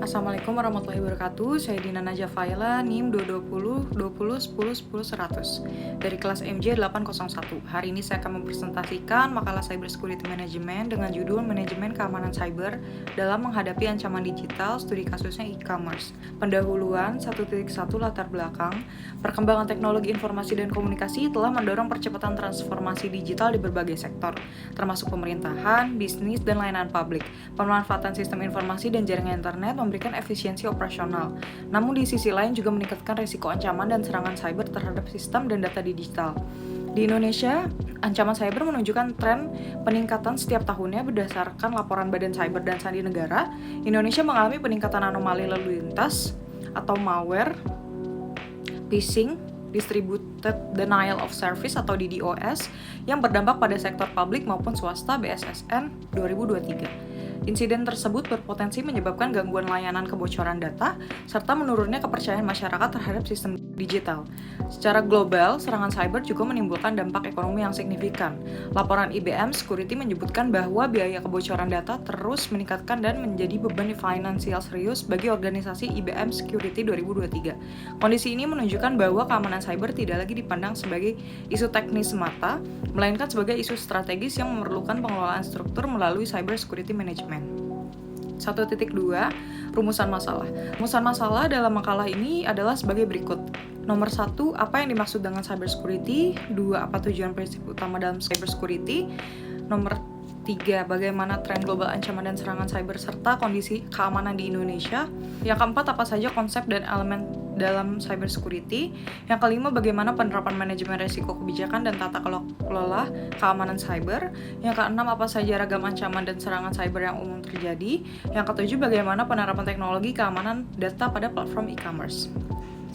Assalamualaikum warahmatullahi wabarakatuh. Saya Dina Najah Faila, NIM 220 20 10 10 100 dari kelas MJ 801. Hari ini saya akan mempresentasikan makalah Cyber Security Management dengan judul Manajemen Keamanan Cyber dalam Menghadapi Ancaman Digital, Studi Kasusnya E-commerce. Pendahuluan 1.1 latar belakang. Perkembangan teknologi informasi dan komunikasi telah mendorong percepatan transformasi digital di berbagai sektor, termasuk pemerintahan, bisnis, dan layanan publik. Pemanfaatan sistem informasi dan jaringan internet memberikan efisiensi operasional. Namun di sisi lain juga meningkatkan risiko ancaman dan serangan cyber terhadap sistem dan data digital. Di Indonesia, ancaman cyber menunjukkan tren peningkatan setiap tahunnya berdasarkan laporan Badan Cyber dan Sandi Negara. Indonesia mengalami peningkatan anomali lalu lintas atau malware, phishing, Distributed Denial of Service atau DDoS yang berdampak pada sektor publik maupun swasta BSSN 2023. Insiden tersebut berpotensi menyebabkan gangguan layanan kebocoran data serta menurunnya kepercayaan masyarakat terhadap sistem digital. Secara global, serangan cyber juga menimbulkan dampak ekonomi yang signifikan. Laporan IBM Security menyebutkan bahwa biaya kebocoran data terus meningkatkan dan menjadi beban finansial serius bagi organisasi IBM Security 2023. Kondisi ini menunjukkan bahwa keamanan cyber tidak lagi dipandang sebagai isu teknis semata, melainkan sebagai isu strategis yang memerlukan pengelolaan struktur melalui cyber security management. 1.2 Rumusan masalah. Rumusan masalah dalam makalah ini adalah sebagai berikut. Nomor 1, apa yang dimaksud dengan cyber security? 2, apa tujuan prinsip utama dalam cyber security? Nomor 3, bagaimana tren global ancaman dan serangan cyber serta kondisi keamanan di Indonesia? Yang keempat, apa saja konsep dan elemen dalam cyber security? Yang kelima, bagaimana penerapan manajemen risiko kebijakan dan tata kelola keamanan cyber? Yang keenam, apa saja ragam ancaman dan serangan cyber yang umum terjadi? Yang ketujuh, bagaimana penerapan teknologi keamanan data pada platform e-commerce?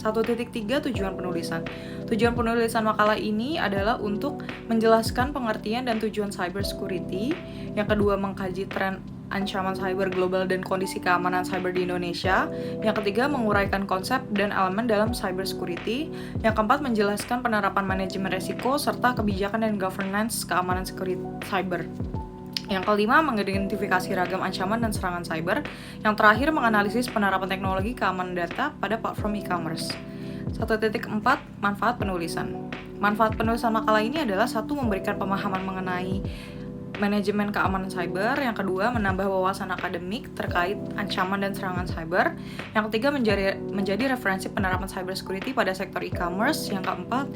1.3 Tujuan penulisan. Tujuan penulisan makalah ini adalah untuk menjelaskan pengertian dan tujuan cyber security. Yang kedua, mengkaji tren ancaman cyber global dan kondisi keamanan cyber di Indonesia. Yang ketiga, menguraikan konsep dan elemen dalam cyber security. Yang keempat, menjelaskan penerapan manajemen risiko serta kebijakan dan governance keamanan cyber. Yang kelima, mengidentifikasi ragam ancaman dan serangan cyber. Yang terakhir, menganalisis penerapan teknologi keamanan data pada platform e-commerce. 1.4 Manfaat penulisan. Manfaat penulisan makalah ini adalah 1. Memberikan pemahaman mengenai manajemen keamanan cyber. Yang kedua, menambah wawasan akademik terkait ancaman dan serangan cyber. Yang ketiga, menjadi referensi penerapan cyber security pada sektor e-commerce. Yang keempat,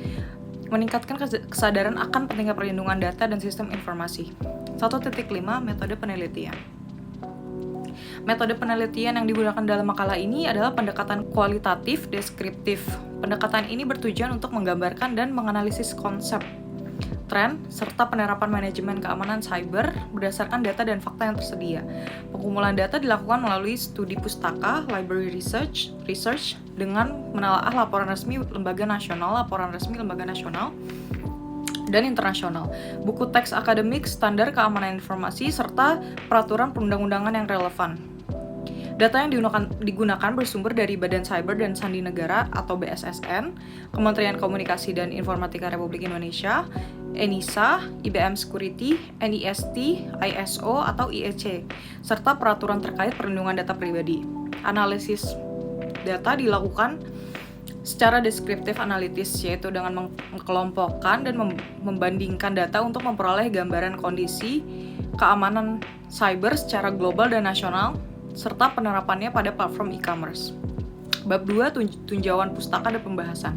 meningkatkan kesadaran akan pentingnya perlindungan data dan sistem informasi. 1.5 Metode penelitian. Metode penelitian yang digunakan dalam makalah ini adalah pendekatan kualitatif deskriptif. Pendekatan ini bertujuan untuk menggambarkan dan menganalisis konsep, tren, serta penerapan manajemen keamanan cyber berdasarkan data dan fakta yang tersedia. Pengumpulan data dilakukan melalui studi pustaka, library research dengan menelaah laporan resmi lembaga nasional, dan internasional, buku teks akademik, standar keamanan informasi, serta peraturan perundang-undangan yang relevan. Data yang digunakan bersumber dari Badan Cyber dan Sandi Negara atau BSSN, Kementerian Komunikasi dan Informatika Republik Indonesia, ENISA, IBM Security, NIST, ISO atau IEC, serta peraturan terkait perlindungan data pribadi. Analisis data dilakukan secara deskriptif analitis, yaitu dengan mengelompokkan dan membandingkan data untuk memperoleh gambaran kondisi keamanan cyber secara global dan nasional, serta penerapannya pada platform e-commerce. Bab 2 Tinjauan pustaka dan pembahasan.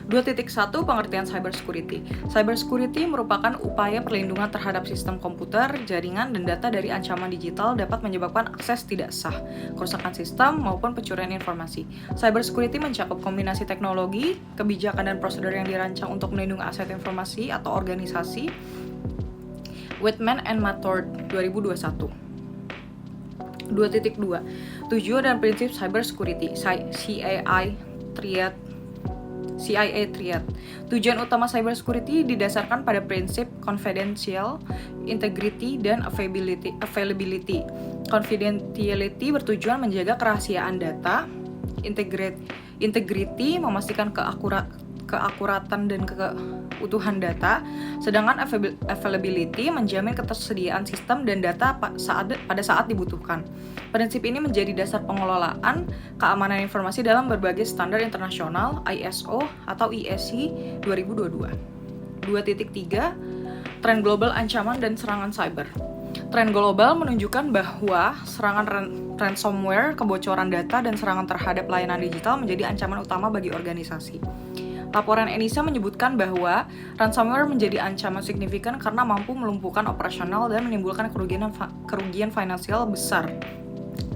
2.1 Pengertian cyber security. Cyber security merupakan upaya perlindungan terhadap sistem komputer, jaringan, dan data dari ancaman digital dapat menyebabkan akses tidak sah, kerusakan sistem, maupun pencurian informasi. Cyber security mencakup kombinasi teknologi, kebijakan, dan prosedur yang dirancang untuk melindungi aset informasi atau organisasi. Whitman and Mathord 2021. 2.2 Tujuan dan prinsip cyber security. CIA Triad. Tujuan utama cyber security didasarkan pada prinsip confidential, integrity, dan availability. Confidentiality bertujuan menjaga kerahasiaan data, integrity memastikan keakuratan dan keutuhan data, sedangkan availability menjamin ketersediaan sistem dan data pada saat dibutuhkan. Prinsip ini menjadi dasar pengelolaan keamanan informasi dalam berbagai standar internasional ISO atau IEC 2022. 2.3 Tren global ancaman dan serangan cyber. Tren global menunjukkan bahwa serangan ransomware, kebocoran data, dan serangan terhadap layanan digital menjadi ancaman utama bagi organisasi. Laporan ENISA menyebutkan bahwa ransomware menjadi ancaman signifikan karena mampu melumpuhkan operasional dan menimbulkan kerugian finansial besar.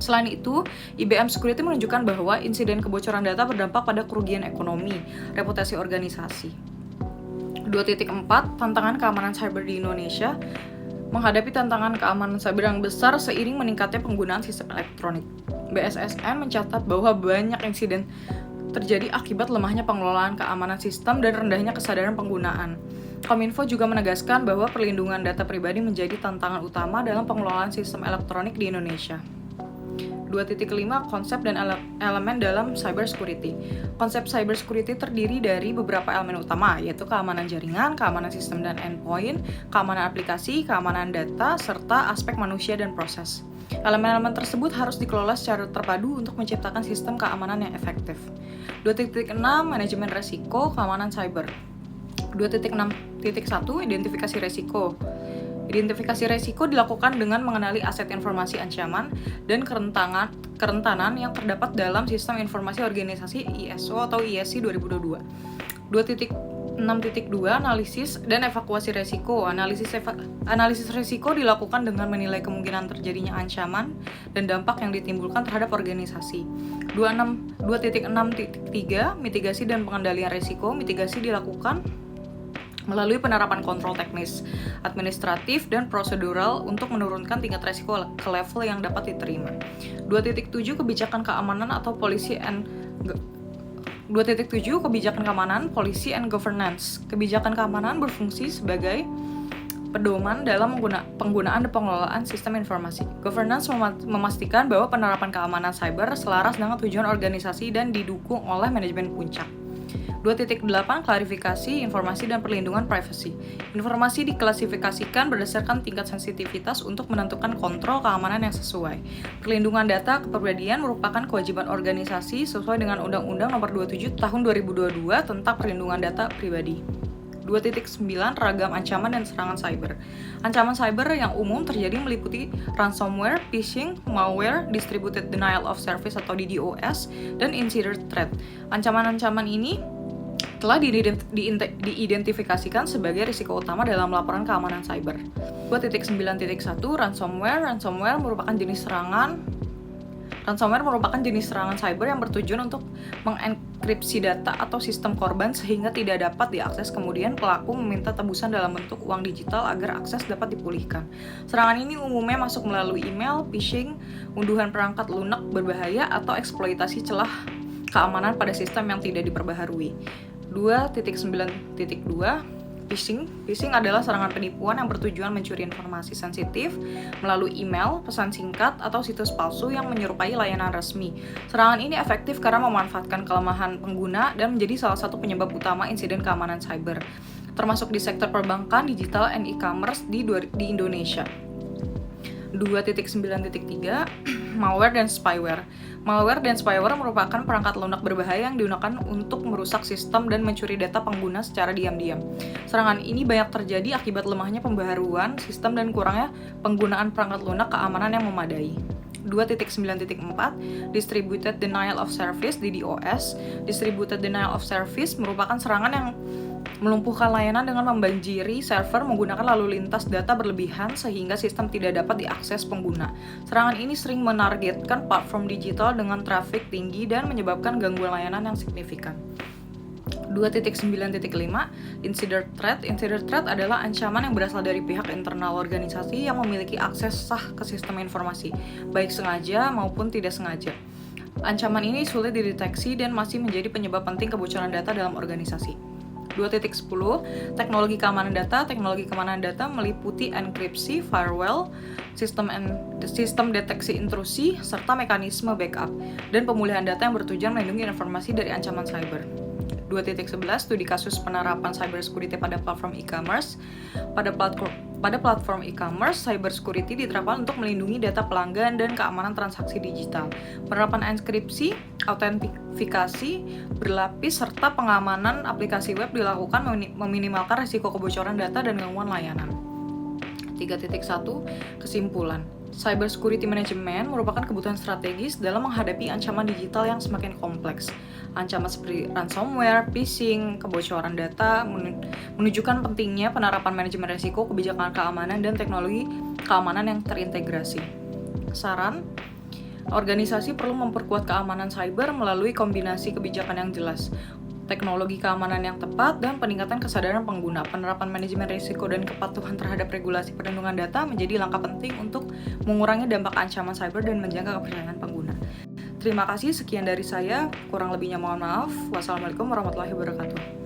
Selain itu, IBM Security menunjukkan bahwa insiden kebocoran data berdampak pada kerugian ekonomi, reputasi organisasi. 2.4 Tantangan keamanan cyber di Indonesia. Menghadapi tantangan keamanan cyber yang besar seiring meningkatnya penggunaan sistem elektronik, BSSN mencatat bahwa banyak insiden terjadi akibat lemahnya pengelolaan keamanan sistem dan rendahnya kesadaran penggunaan. Kominfo juga menegaskan bahwa perlindungan data pribadi menjadi tantangan utama dalam pengelolaan sistem elektronik di Indonesia. 2.5 Konsep dan elemen dalam cybersecurity. Konsep cybersecurity terdiri dari beberapa elemen utama, yaitu keamanan jaringan, keamanan sistem dan endpoint, keamanan aplikasi, keamanan data, serta aspek manusia dan proses. Elemen-elemen tersebut harus dikelola secara terpadu untuk menciptakan sistem keamanan yang efektif. 2.6 Manajemen resiko keamanan cyber. 2.6.1 Identifikasi resiko. Identifikasi resiko dilakukan dengan mengenali aset informasi ancaman dan kerentanan yang terdapat dalam sistem informasi organisasi ISO atau IEC 2022. 2.6.2 Analisis dan evakuasi resiko. Analisis resiko dilakukan dengan menilai kemungkinan terjadinya ancaman dan dampak yang ditimbulkan terhadap organisasi. 2.6.3 Mitigasi dan pengendalian resiko. Mitigasi dilakukan melalui penerapan kontrol teknis, administratif, dan prosedural untuk menurunkan tingkat resiko ke level yang dapat diterima. 2.7 Kebijakan keamanan atau policy and 2.7 Kebijakan keamanan, policy and governance. Kebijakan keamanan berfungsi sebagai pedoman dalam penggunaan dan pengelolaan sistem informasi. Governance memastikan bahwa penerapan keamanan cyber selaras dengan tujuan organisasi dan didukung oleh manajemen puncak. 2.8 Klarifikasi informasi dan perlindungan privasi. Informasi diklasifikasikan berdasarkan tingkat sensitivitas untuk menentukan kontrol keamanan yang sesuai. Perlindungan data kepribadian merupakan kewajiban organisasi sesuai dengan Undang-Undang Nomor 27 Tahun 2022 tentang Perlindungan Data Pribadi. 2.9 Ragam ancaman dan serangan cyber. Ancaman cyber yang umum terjadi meliputi ransomware, phishing, malware, distributed denial of service atau DDoS, dan insider threat. Ancaman-ancaman ini telah diidentifikasikan sebagai risiko utama dalam laporan keamanan cyber. 2.9.1 Ransomware. Ransomware merupakan jenis serangan cyber yang bertujuan untuk mengenkripsi data atau sistem korban sehingga tidak dapat diakses. Kemudian pelaku meminta tebusan dalam bentuk uang digital agar akses dapat dipulihkan. Serangan ini umumnya masuk melalui email, phishing, unduhan perangkat lunak berbahaya, atau eksploitasi celah keamanan pada sistem yang tidak diperbaharui. 2.9.2 Phishing. Phishing adalah serangan penipuan yang bertujuan mencuri informasi sensitif melalui email, pesan singkat, atau situs palsu yang menyerupai layanan resmi. Serangan ini efektif karena memanfaatkan kelemahan pengguna dan menjadi salah satu penyebab utama insiden keamanan cyber, termasuk di sektor perbankan, digital, and e-commerce di Indonesia. 2.9.3 Malware dan spyware. Malware dan spyware merupakan perangkat lunak berbahaya yang digunakan untuk merusak sistem dan mencuri data pengguna secara diam-diam. Serangan ini banyak terjadi akibat lemahnya pembaharuan sistem dan kurangnya penggunaan perangkat lunak keamanan yang memadai. 2.9.4 Distributed Denial of Service (DDoS). Distributed Denial of Service merupakan serangan yang melumpuhkan layanan dengan membanjiri server menggunakan lalu lintas data berlebihan sehingga sistem tidak dapat diakses pengguna. Serangan ini sering menargetkan platform digital dengan trafik tinggi dan menyebabkan gangguan layanan yang signifikan. 2.9.5 Insider Threat. Insider Threat adalah ancaman yang berasal dari pihak internal organisasi yang memiliki akses sah ke sistem informasi, baik sengaja maupun tidak sengaja. Ancaman ini sulit dideteksi dan masih menjadi penyebab penting kebocoran data dalam organisasi. 2.10 Teknologi keamanan data. Teknologi keamanan data meliputi enkripsi, firewall, sistem deteksi intrusi, serta mekanisme backup dan pemulihan data yang bertujuan melindungi informasi dari ancaman cyber. 2.11 Studi kasus penerapan cybersecurity pada platform e-commerce. Pada platform e-commerce, cybersecurity diterapkan untuk melindungi data pelanggan dan keamanan transaksi digital. Penerapan enkripsi, autentifikasi berlapis, serta pengamanan aplikasi web dilakukan meminimalkan risiko kebocoran data dan gangguan layanan. 3.1 Kesimpulan. Cybersecurity Management merupakan kebutuhan strategis dalam menghadapi ancaman digital yang semakin kompleks. Ancaman seperti ransomware, phishing, kebocoran data menunjukkan pentingnya penerapan manajemen risiko, kebijakan keamanan, dan teknologi keamanan yang terintegrasi. Saran, organisasi perlu memperkuat keamanan cyber melalui kombinasi kebijakan yang jelas, teknologi keamanan yang tepat, dan peningkatan kesadaran pengguna. Penerapan manajemen risiko dan kepatuhan terhadap regulasi perlindungan data menjadi langkah penting untuk mengurangi dampak ancaman cyber dan menjaga kepercayaan pengguna. Terima kasih, sekian dari saya. Kurang lebihnya mohon maaf. Wassalamualaikum warahmatullahi wabarakatuh.